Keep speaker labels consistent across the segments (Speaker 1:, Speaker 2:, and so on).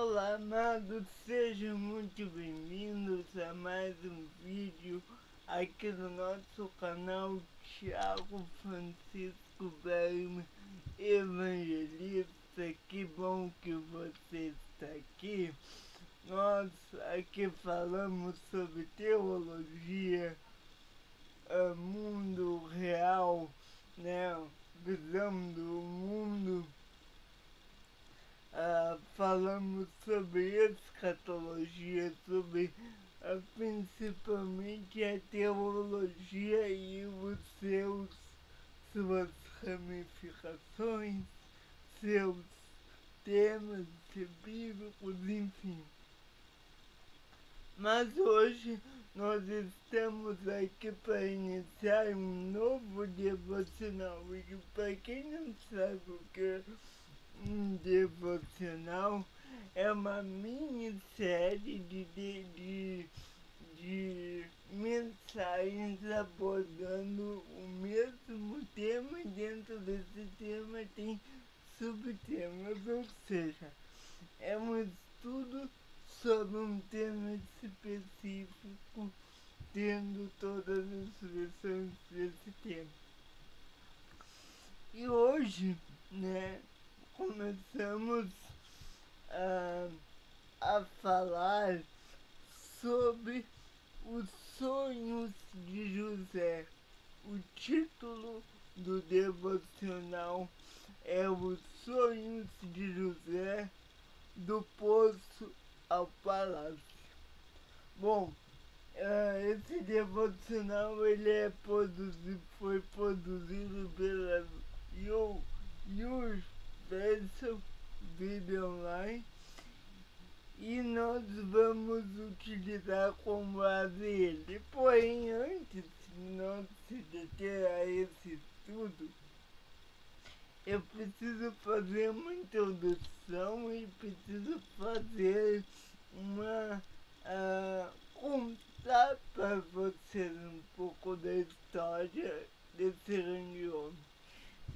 Speaker 1: Olá, amados, sejam muito bem-vindos a mais um vídeo aqui no nosso canal Thiago Francisco Bergman Evangelista. Que bom que você está aqui. Nós aqui falamos sobre teologia, mundo real, né? Visão do mundo. Falamos sobre escatologia, sobre principalmente a teologia e suas ramificações, seus temas bíblicos, enfim. Mas hoje nós estamos aqui para iniciar um novo devocional. E para quem não sabe o que é um devocional, é uma minissérie de mensagens abordando o mesmo tema, e dentro desse tema tem subtemas, ou seja, é um estudo sobre um tema específico, tendo todas as versões desse tema. E hoje, né, começamos a falar sobre os sonhos de José. O título do devocional é Os Sonhos de José, do Poço ao Palácio. Bom, esse devocional ele foi produzido pela YouVersion Vida Online, e nós vamos utilizar como base ele. Porém, antes de nós se deter a esse estudo, eu preciso fazer uma introdução e preciso fazer contar para vocês um pouco da história desse grande homem.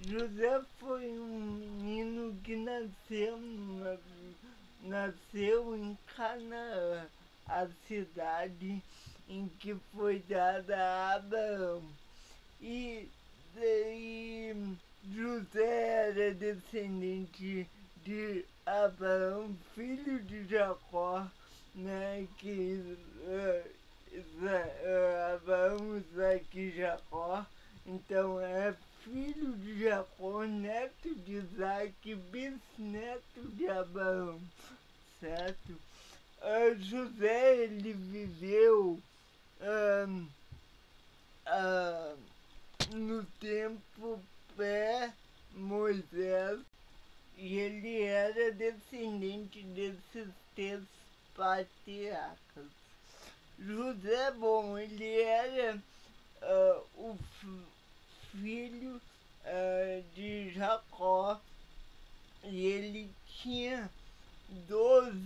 Speaker 1: José foi um menino que nasceu em Canaã, a cidade em que foi dada a Abraão. E José era descendente de Abraão, filho de Jacó, né, que Abraão, Isaac e Jacó. Então é filho de Jacó, neto de Isaac, bisneto de Abraão, certo? José, ele viveu no tempo pré-Moisés, e ele era descendente desses três patriarcas. José, bom, ele era o filho de Jacó, e ele tinha 12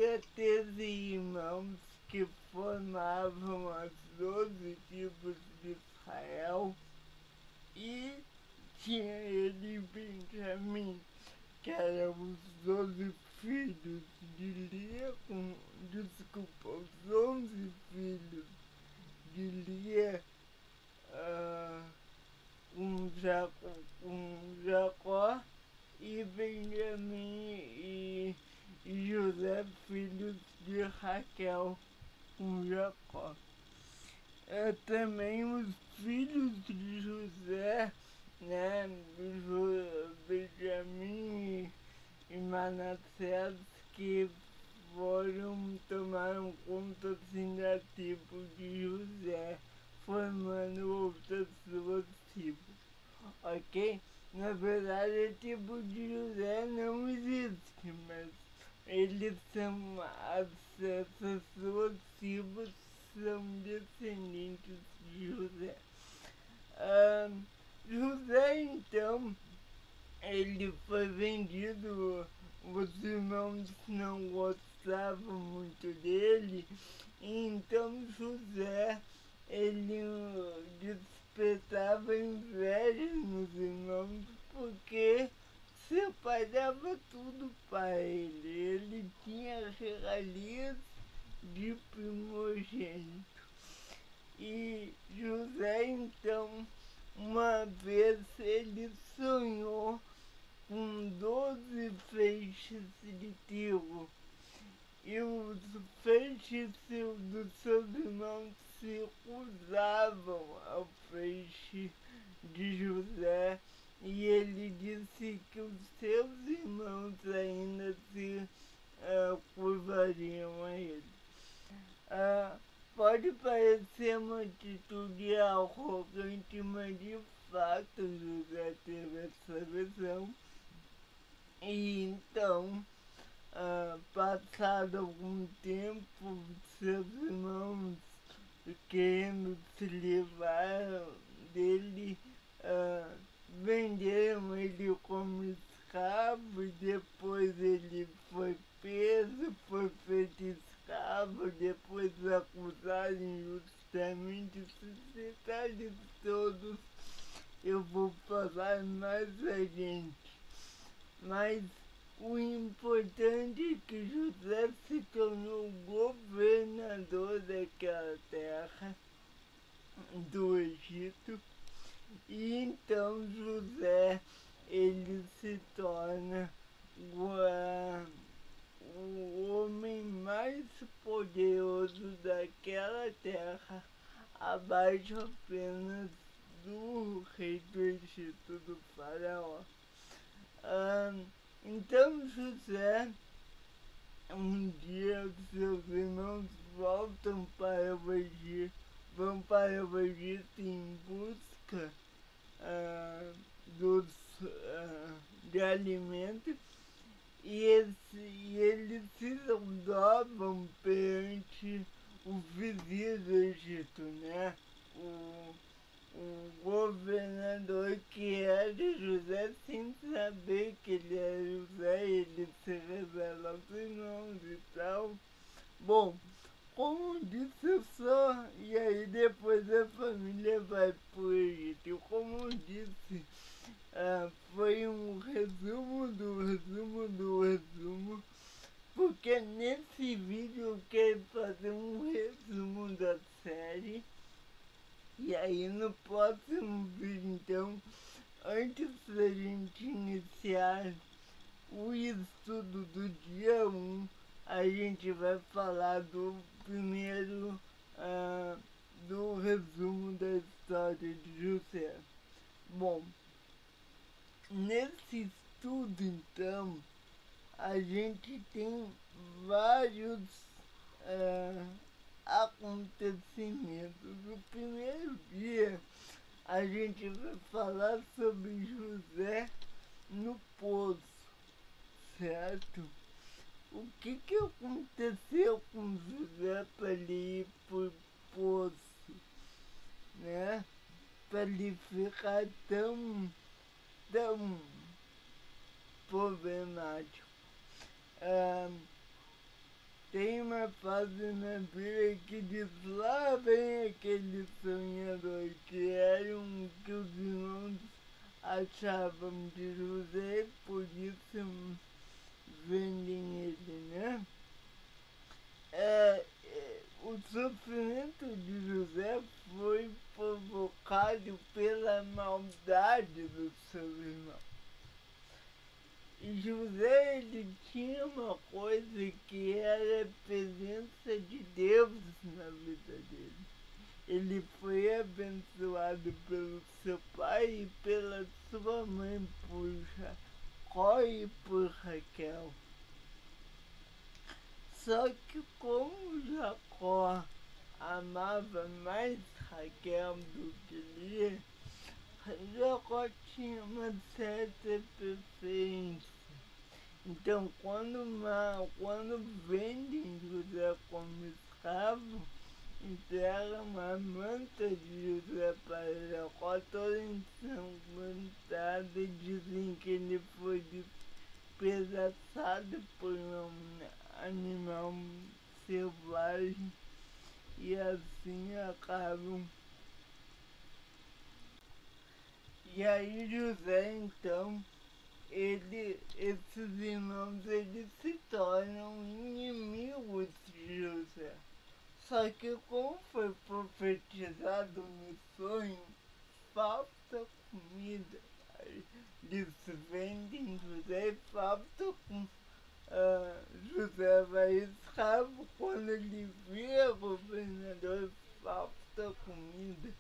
Speaker 1: a 13 irmãos que formavam as 12 tribos de Israel, e tinha ele Benjamim, que eram os 12 filhos de Lia, os 11 filhos de Lia, Jacó, e Benjamim e José, filhos de Raquel, com Jacó. Também os filhos de José, né, Benjamim e Manassés, que tomaram conta assim da tribo de José, formando outras duas tribos, ok? Na verdade, a tribo de José não existe, mas essas duas tribos são descendentes de José. José, então, ele foi vendido. Os irmãos não gostavam muito dele, então José, ele despertava inveja nos irmãos, porque separava tudo para ele. Ele tinha regalias de primogênito. E José, então, uma vez ele sonhou com 12 feixes de trigo. E os feixes dos seus irmãos se cruzavam ao feixe de José, e ele disse que os seus irmãos ainda se curvariam a ele. Pode parecer uma atitude arrogante, mas de fato José teve essa visão. E então, passado algum tempo, seus irmãos, querendo se livrar dele, venderam ele como escravo, e depois ele foi preso, foi feito escravo, depois acusaram injustamente. Esses detalhes todos eu vou falar mais adiante. Mas o importante é que José se tornou governador daquela terra do Egito, e então José ele se torna o homem mais poderoso daquela terra, abaixo apenas do rei do Egito, do faraó. Então José, um dia seus irmãos voltam para o Egito, vão para o Egito em busca de alimentos, e eles se dobram perante o vizir do Egito, né? O governador, que era José, sem saber que ele era José, ele se revela aos irmãos e tal. Bom, como disse, eu sou, e aí depois a família vai pro Egito. Como disse, foi um resumo do resumo do resumo, porque nesse vídeo eu quero fazer um resumo da série. E aí no próximo vídeo, então, antes da gente iniciar o estudo do dia 1, a gente vai falar do primeiro, do resumo da história de José. Bom, nesse estudo, então, a gente tem vários acontecimentos. No primeiro dia, a gente vai falar sobre José no poço, certo? O que aconteceu com José para ele ir pro poço, né? Para ele ficar tão problemático. Tem uma frase na Bíblia que diz: lá vem aquele sonhador, que era que os irmãos achavam de José, por isso vendem ele, né? O sofrimento de José foi provocado pela maldade dos seus irmãos. E José, ele tinha uma coisa que era a presença de Deus na vida dele. Ele foi abençoado pelo seu pai e pela sua mãe, por Jacó e por Raquel. Só que como Jacó amava mais Raquel do que Lia, Jacó tinha uma certa preferência. Então, quando vendem José como escravo, entregam a manta de José para Jacó, toda ensanguentada, e dizem que ele foi despedaçado por um animal selvagem, e assim acabam. E aí José, então, esses irmãos eles se tornam inimigos de José. Só que como foi profetizado no sonho, falta comida. Eles vendem José e falta comida. José vai escravo, quando ele vira governador, falta comida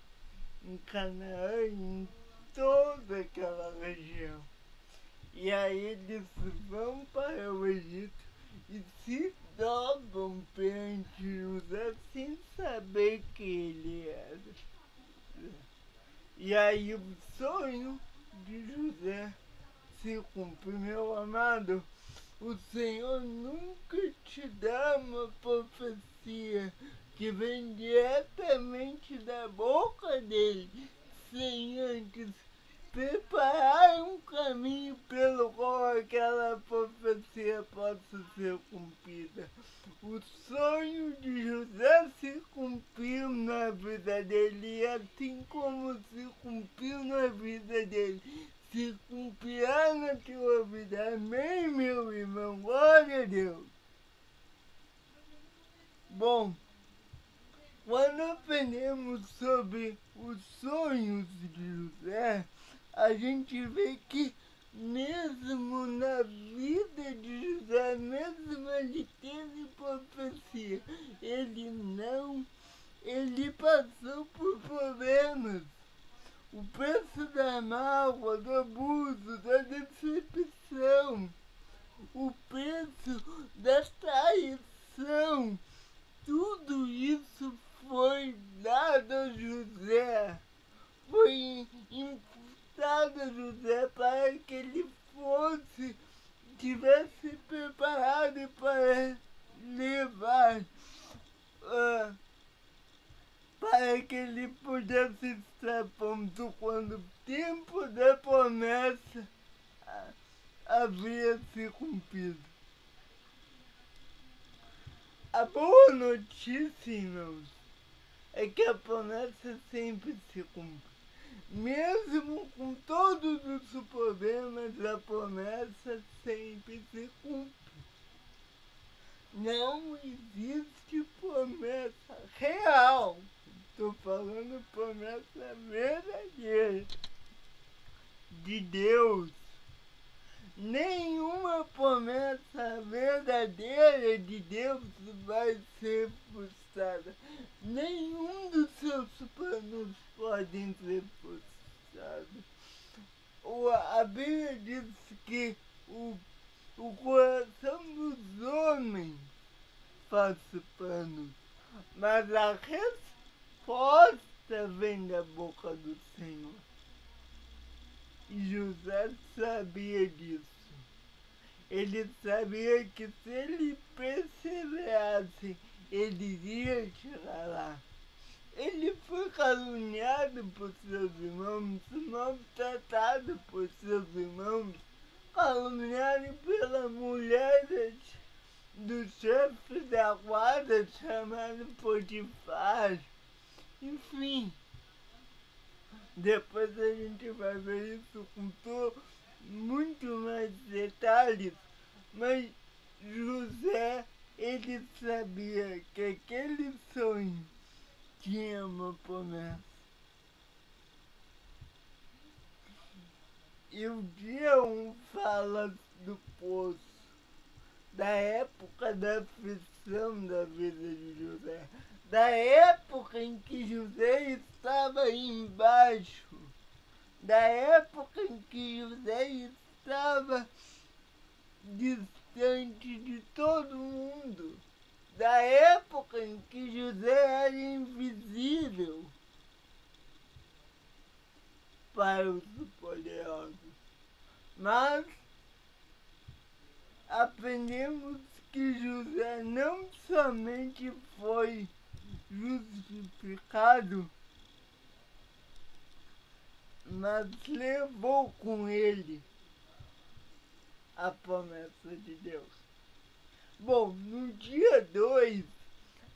Speaker 1: em Canaã e em toda aquela região. E aí eles vão para o Egito e se dobram perante José sem saber que ele era. E aí o sonho de José se cumpre, meu amado. O Senhor nunca te dá uma profecia que vem diretamente da boca dele, sem antes preparar um caminho pelo qual aquela profecia possa ser cumprida. O sonho de José se cumpriu na vida dele, e assim como se cumpriu na vida dele, se cumprirá na tua vida. Amém, meu irmão? Glória a Deus. Bom, quando aprendemos sobre os sonhos de José, a gente vê que mesmo na vida de José, mesmo ele teve profecia, ele passou por problemas. O preço da mágoa, do abuso, da decepção, o preço da traição, tudo isso foi dado a José, foi imputado a José para que ele tivesse preparado para levar, para que ele pudesse estar pronto quando o tempo da promessa havia se cumprido. A boa notícia, irmãos, é que a promessa sempre se cumpre. Mesmo com todos os problemas, a promessa sempre se cumpre. Não existe promessa real. Estou falando promessa verdadeira de Deus. Nenhuma promessa verdadeira de Deus vai ser frustrada. Nenhum dos seus planos podem ser frustrados. A Bíblia diz que o coração dos homens faz planos, mas a resposta vem da boca do Senhor. E José sabia disso. Ele sabia que se ele perseverasse, ele iria chegar lá. Ele foi caluniado por seus irmãos, maltratado por seus irmãos, caluniado pela mulher do chefe da guarda chamado Potifar. Enfim, depois a gente vai ver isso com muito mais detalhes, mas José, ele sabia que aquele sonho tinha uma promessa. E o dia 1 fala do poço, da época da aflição da vida de José, da época em que José estava embaixo, da época em que José estava distante de todo mundo, da época em que José era invisível para os poderosos. Mas aprendemos que José não somente foi justificado, mas levou com ele a promessa de Deus. Bom, no dia 2,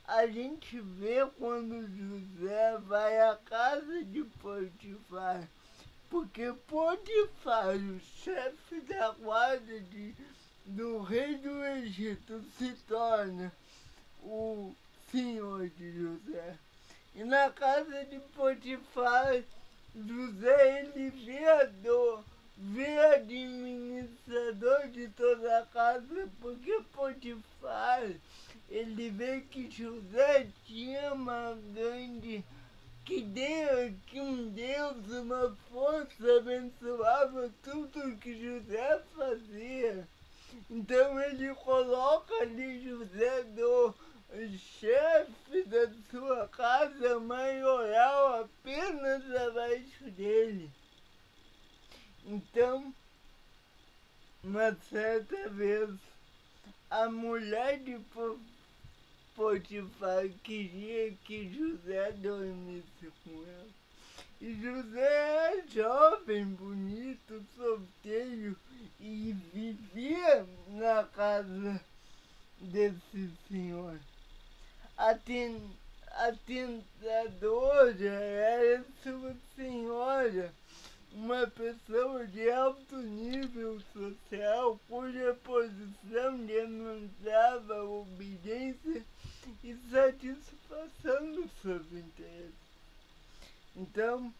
Speaker 1: a gente vê quando José vai à casa de Potifar Porque Potifar, o chefe da guarda do rei do Egito, se torna o senhor de José. E na casa de Potifar, José, ele vê administrador de toda a casa, porque Potifar, ele vê que José tinha uma grande, que um Deus, uma força abençoava tudo que José fazia. Então ele coloca ali José do chefe da sua casa maioral apenas abaixo dele. Então, uma certa vez, a mulher de Potifar queria que José dormisse com ela. E José é jovem, bonito, solteiro e vivia na casa desse senhor. A tentadora era sua senhora, uma pessoa de alto nível social cuja posição demandava obediência e satisfação dos seus interesses. Então,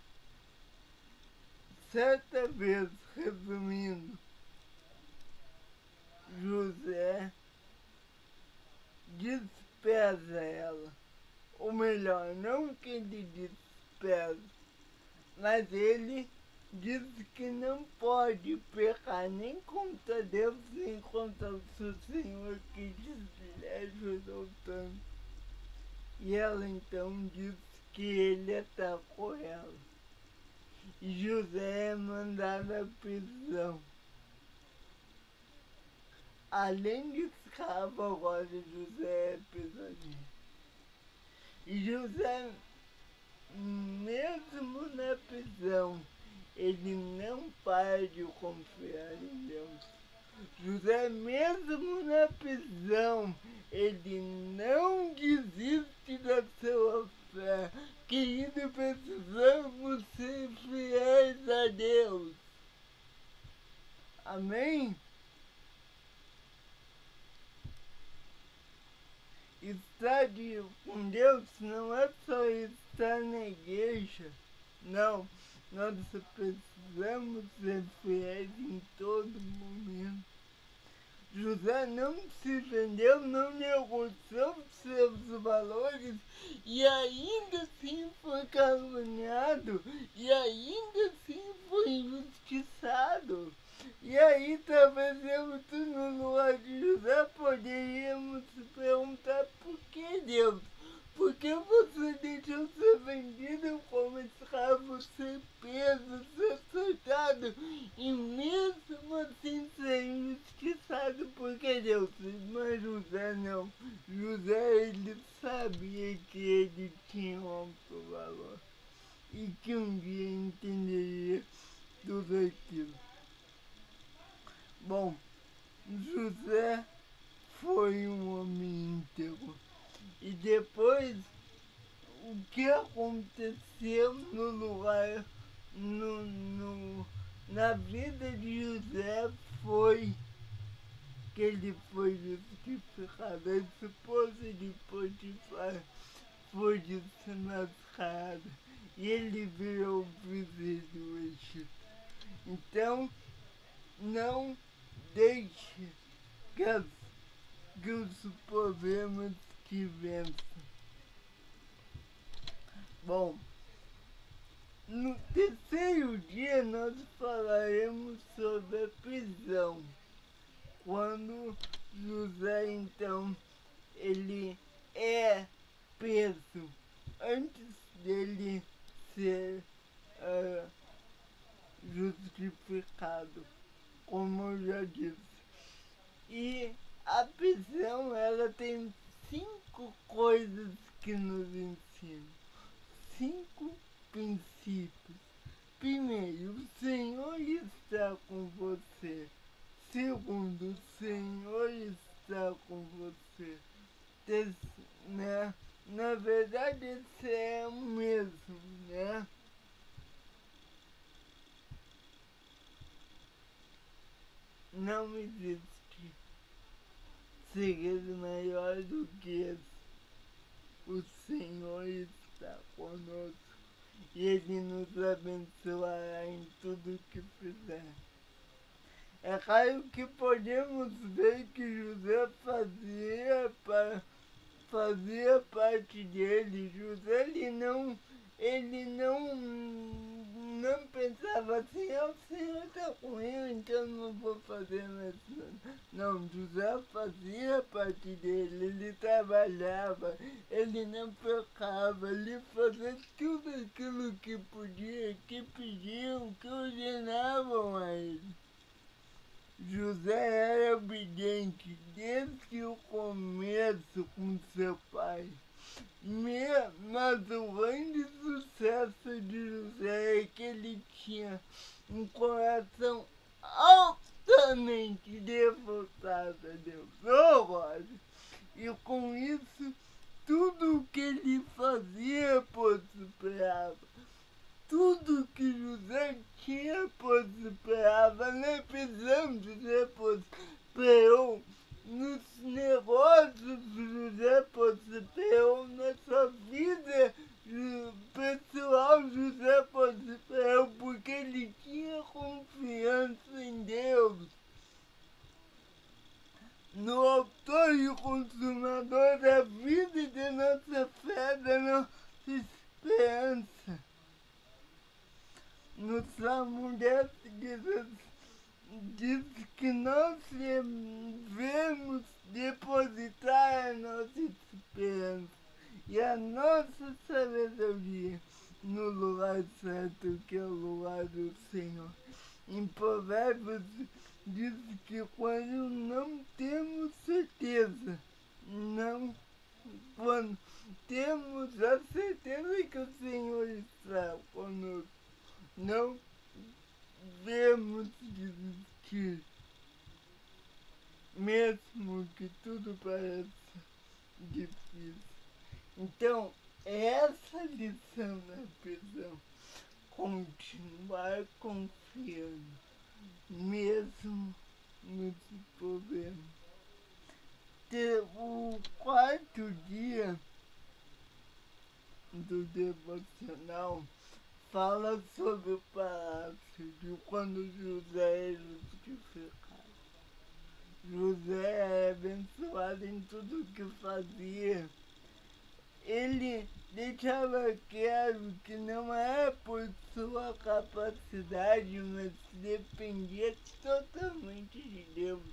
Speaker 1: certa vez, resumindo, José despreza ela. Ou melhor, não que ele despreza, mas ele diz que não pode pecar nem contra Deus, nem contra o seu Senhor que lhe ajudou tanto. E ela então diz que ele atacou ela. E José é mandado à prisão. Além de escravo, agora José é prisioneiro. E José, mesmo na prisão, ele não para de confiar em Deus. José, mesmo na prisão, ele não desiste da sua fé. Querido, precisamos ser fiéis a Deus. Amém? Estar com Deus não é só estar na igreja. Não, nós precisamos ser fiéis em todo momento. José não se vendeu, não negociou seus valores e ainda assim foi caluniado e ainda assim foi injustiçado. E aí talvez eu no lugar de José poderíamos se perguntar por que Deus? Por que você deixou ser vendido como escravo, ser preso, ser soltado e mesmo assim ser injustiçado? Por que Deus? Mas José não. José, ele sabia que ele tinha um alto valor e que um dia entenderia tudo aquilo. Bom, José foi um homem íntegro. E depois, o que aconteceu no lugar, na vida de José foi que ele foi justificado. A esposa de Potifar foi desmascarada e ele virou vice do Egito. Então, não deixe que os problemas que vençam. Bom, no terceiro dia nós falaremos sobre a prisão. Quando José, então, ele é preso antes dele ser justificado, como eu já disse. E a prisão, ela tem 5 coisas que nos ensinam. 5 princípios. Primeiro, o Senhor está com você. Segundo, o Senhor está com você. Na verdade, esse é o mesmo, né? Não existe segredo maior do que esse. O Senhor está conosco e Ele nos abençoará em tudo que fizer. É claro que podemos ver que José fazia parte dele. José ele não pensava assim, o Senhor está com ele, então não vou fazer mais nada. Não, José fazia parte dele, ele trabalhava, ele não pecava, ele fazia tudo aquilo que podia, que pediam, que ordenavam a ele. José era obediente desde o começo com seu pai. Mas o grande sucesso de José é que ele tinha um coração altamente devotado a Deus. Oh, glória! E com isso, tudo o que ele fazia prosperava. Tudo que José tinha prosperava, nem precisamos José prosperou. Nos negócios José prosperou, na sua vida pessoal José prosperou, porque ele tinha confiança em Deus, no autor e consumador da vida e da nossa fé, da nossa esperança. No Salmo 10 diz que nós devemos depositar a nossa esperança e a nossa sabedoria no lugar certo, que é o lugar do Senhor. Em Provérbios diz que quando não temos certeza, quando temos a certeza que o Senhor está conosco, não devemos desistir, mesmo que tudo pareça difícil. Então, essa lição da prisão, continuar confiando, mesmo nos problemas. O quarto dia do devocional fala sobre o palácio de quando José era justificado. José era abençoado em tudo que fazia. Ele deixava claro que não era por sua capacidade, mas dependia totalmente de Deus.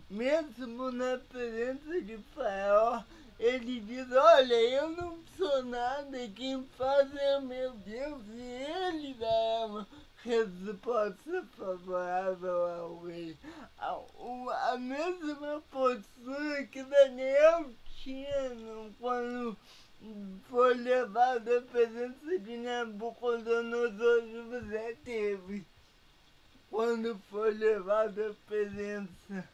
Speaker 1: Mesmo na presença de Faraó, ele diz, olha, eu não sou nada, quem faz é meu Deus, e ele dá uma resposta favorável ao rei. A mesma postura que Daniel tinha quando foi levado à presença de Nabucodonosor, José teve quando foi levado à presença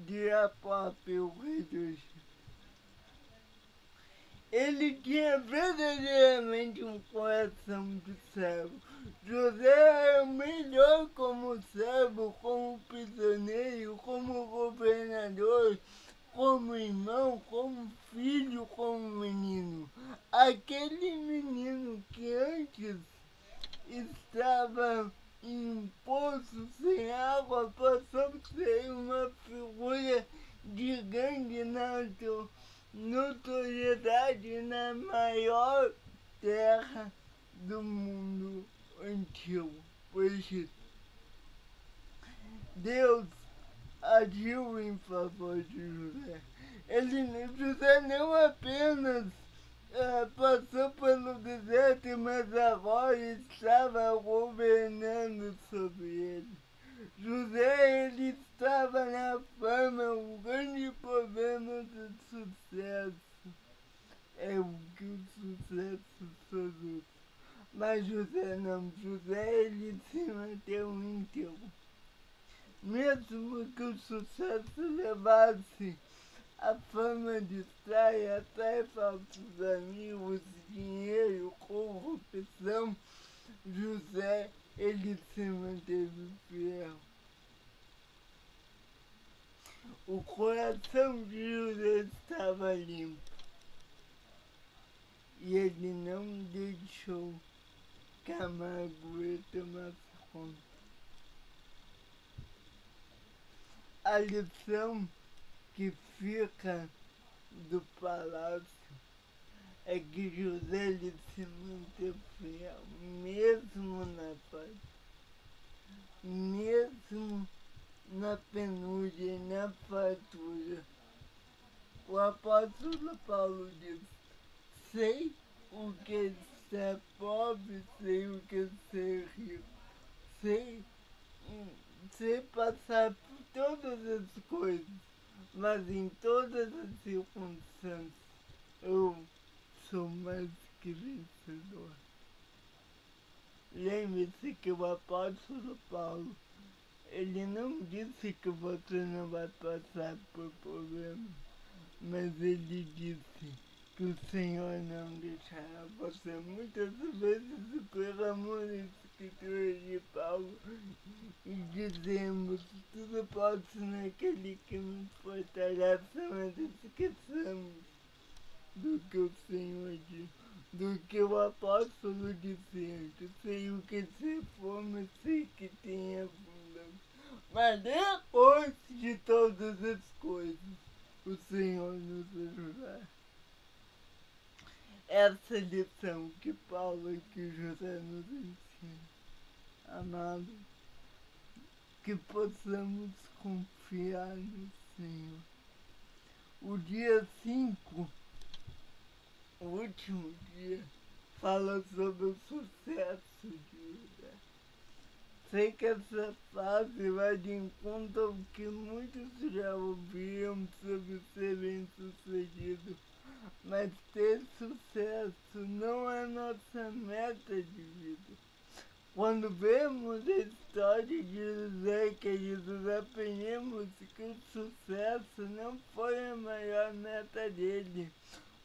Speaker 1: de Apópio, o rei do Egito. Ele tinha verdadeiramente um coração de servo. José era melhor como servo, como prisioneiro, como governador, como irmão, como filho, como menino. Aquele menino que antes estava em um poço sem água passou a ser uma figura de grande notoriedade na maior terra do mundo antigo, o Egito. Deus agiu em favor de José. José não apenas passou pelo deserto, mas agora estava governando sobre ele. José, ele estava na fama. O grande problema do sucesso é o que o sucesso produz. Mas José não. José, ele se manteve íntegro. Mesmo que o sucesso levasse a fama atrai falsos amigos, dinheiro, corrupção, José, ele se manteve fiel. O coração de José estava limpo e ele não deixou que a amargura tomasse conta. A lição que fica do palácio é que José ele se manteve fiel, mesmo na paz, mesmo na penúria e na fartura. O apóstolo Paulo diz: sei o que é ser pobre, sei o que é ser rico, sei, sei passar por todas as coisas, mas em todas as circunstâncias eu sou mais que vencedor. Lembre-se que o apóstolo Paulo, ele não disse que você não vai passar por problemas, mas ele disse que o Senhor não deixará você. Muitas vezes pegamos a escritura de Paulo e dizemos: tudo posso naquele que me fortalece, mas esqueçamos do que o Senhor diz, do que o apóstolo disse antes. Sei o que ser fome, sei que tem abundância, mas depois de todas as coisas, o Senhor nos ajudará. Essa lição que Paulo e que José nos ensina, amado, que possamos confiar no Senhor. O dia 5, o último dia, fala sobre o sucesso de José. Sei que essa frase vai de encontro ao que muitos já ouviram sobre ser bem-sucedido, mas ter sucesso não é nossa meta de vida. Quando vemos a história de José, queridos, aprendemos que o sucesso não foi a maior meta dele,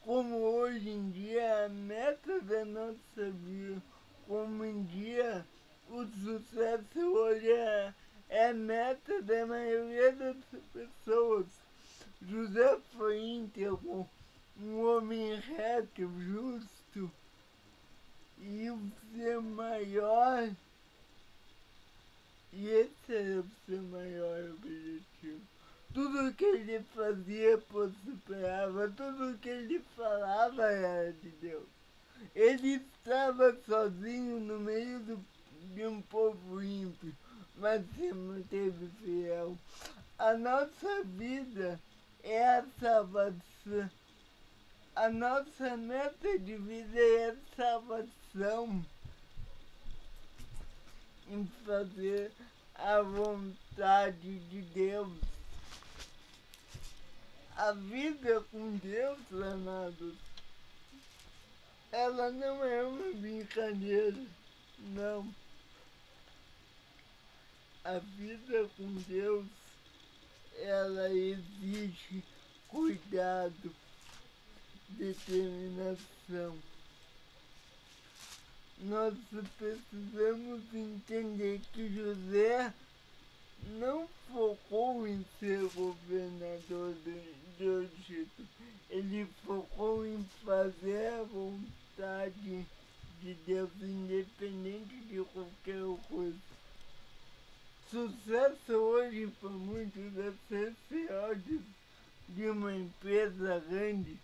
Speaker 1: como hoje em dia é a meta da nossa vida, como em dia o sucesso hoje é a meta da maioria das pessoas. José foi íntegro, um homem reto, justo, e o seu maior, e esse era o seu maior objetivo. Tudo que ele fazia prosperava, tudo que ele falava era de Deus. Ele estava sozinho no meio de um povo ímpio, mas se manteve fiel. A nossa vida é a salvação. A nossa meta de vida é a salvação, em fazer a vontade de Deus. A vida com Deus, amados, ela não é uma brincadeira, não. A vida com Deus, ela exige cuidado, determinação. Nós precisamos entender que José não focou em ser governador do Egito. Ele focou em fazer a vontade de Deus, independente de qualquer coisa. Sucesso hoje para muitos é ser CEO de uma empresa grande,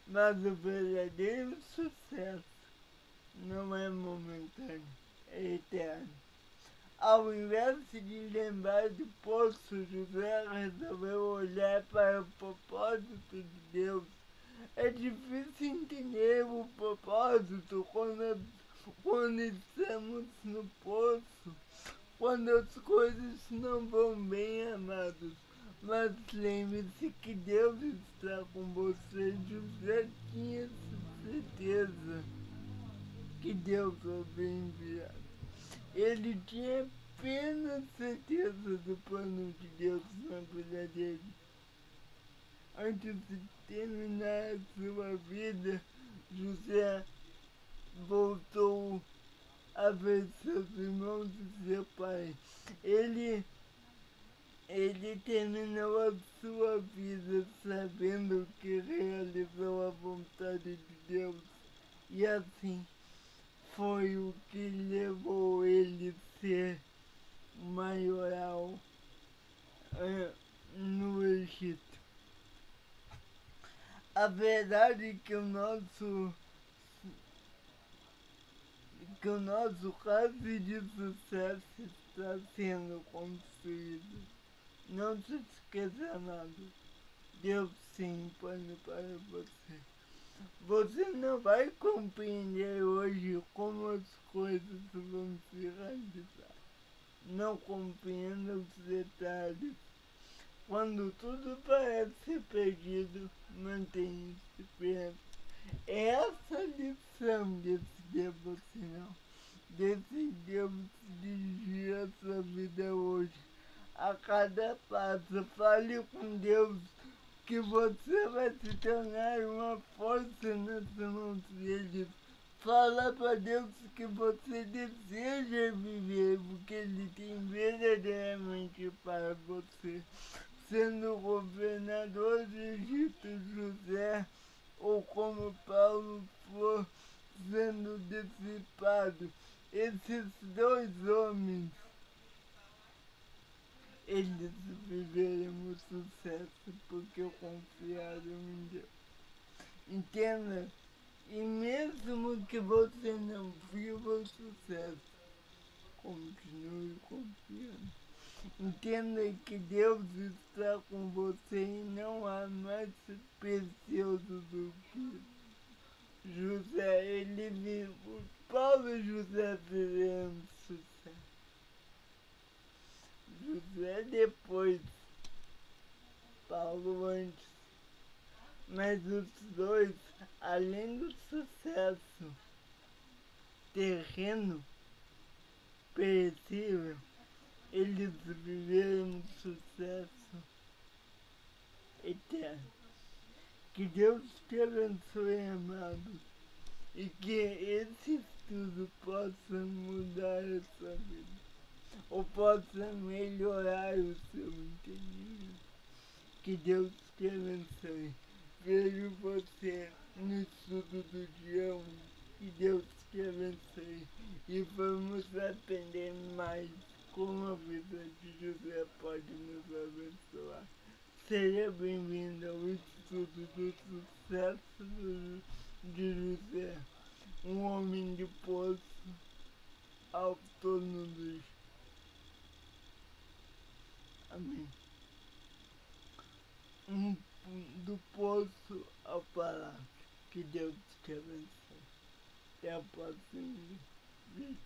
Speaker 1: mas o verdadeiro sucesso não é momentâneo, é eterno. Ao invés de lembrar do poço, José resolveu olhar para o propósito de Deus. É difícil entender o propósito quando estamos no poço, quando as coisas não vão bem, amados. Mas lembre-se que Deus está com você. José tinha certeza que Deus havia enviado. Ele tinha plena certeza do plano de Deus na vida dele. Antes de terminar a sua vida, José voltou a ver seus irmãos e seu pai. Ele Ele terminou a sua vida sabendo que realizou a vontade de Deus, e assim foi o que levou ele a ser maioral no Egito. A verdade é que o nosso caso de sucesso está sendo construído. Não se esqueça nada. Deus tem plano para você. Você não vai compreender hoje como as coisas vão se realizar. Não compreenda os detalhes. Quando tudo parece perdido, mantenha esperança. É essa a lição desse devocional. Decidimos dirigir a sua vida hoje. A cada passo, fale com Deus que você vai se tornar uma força nas mãos dele. Fala para Deus que você deseja viver o que Ele tem verdadeiramente para você. Sendo governador do Egito, José, ou como Paulo for sendo dissipado. Esses dois homens, eles viveram o sucesso porque confiaram em Deus. Entenda, e mesmo que você não viva o sucesso, continue confiando. Entenda que Deus está com você e não há mais precioso do que José. Ele vive, Paulo e José viveram sucesso. José depois, Paulo antes. Mas os dois, além do sucesso terreno, perecível, eles viveram sucesso eterno. Que Deus te abençoe, amado, e que esse estudo possa mudar a sua vida, ou possa melhorar o seu entendimento. Que Deus te abençoe. Vejo você no estudo do dia 1. Que Deus te abençoe. E vamos aprender mais como a vida de José pode nos abençoar. Seja bem-vindo ao estudo do sucesso de José, um homem de poço autônomo dos. Amém. Do poço ao palácio. Que Deus te abençoe. Até a próxima vez.